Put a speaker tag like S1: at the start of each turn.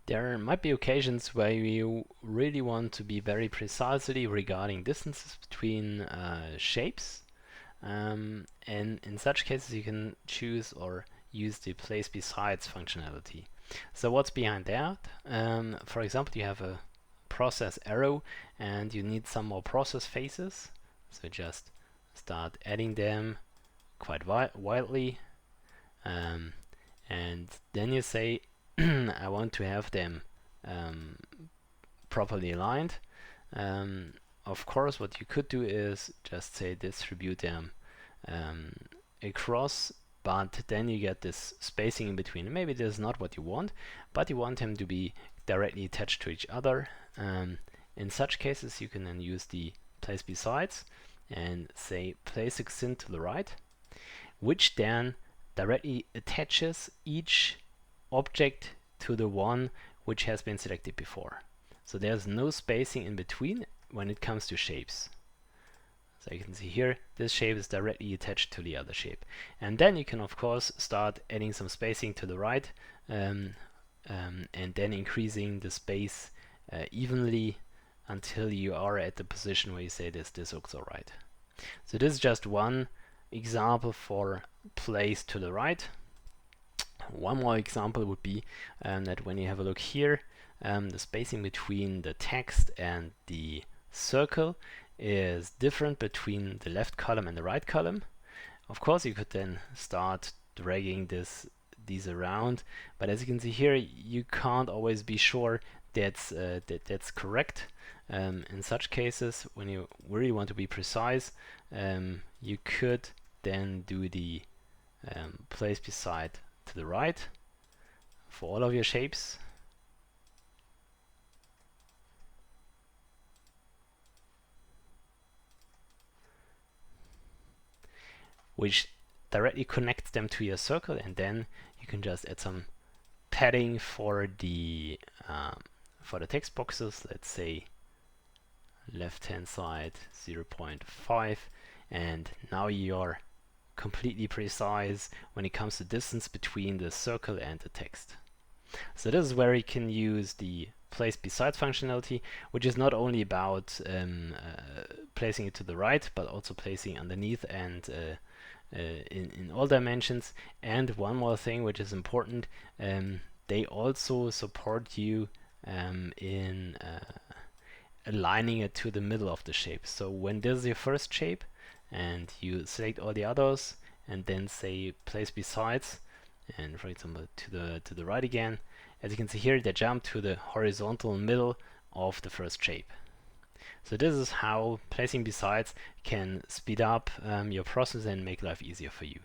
S1: There might be occasions where you really want to be very precisely regarding distances between shapes. And in such cases, you can choose or use the place besides functionality. So what's behind that? For example, you have a process arrow and you need some more process faces. So just start adding them quite wildly. And then you say, I want to have them um, properly aligned. Um, of course, what you could do is just say distribute them um, across, but then you get this spacing in between. Maybe this is not what you want, but you want them to be directly attached to each other. In such cases, you can then use the place besides and say place succinct to the right, which then directly attaches each object to the one which has been selected before. So there's no spacing in between when it comes to shapes. So you can see here, this shape is directly attached to the other shape. And then you can, of course, start adding some spacing to the right and then increasing the space evenly until you are at the position where you say this looks alright. So this is just one example for place to the right. One more example would be that when you have a look here, the spacing between the text and the circle is different between the left column and the right column. Of course, you could then start dragging these around, but as you can see here, you can't always be sure that's correct. In such cases, when you really want to be precise, you could then do the place beside to the right for all of your shapes. Which directly connects them to your circle, and then you can just add some padding for the text boxes. Let's say left hand side 0.5, and now you're completely precise when it comes to distance between the circle and the text. So this is where you can use the place besides functionality, which is not only about placing it to the right, but also placing underneath and in all dimensions. And one more thing which is important, they also support you in aligning it to the middle of the shape. So when this is your first shape and you select all the others and then say place besides, and for example to the right again, as you can see here, they jump to the horizontal middle of the first shape. So this is how placing besides can speed up your process and make life easier for you.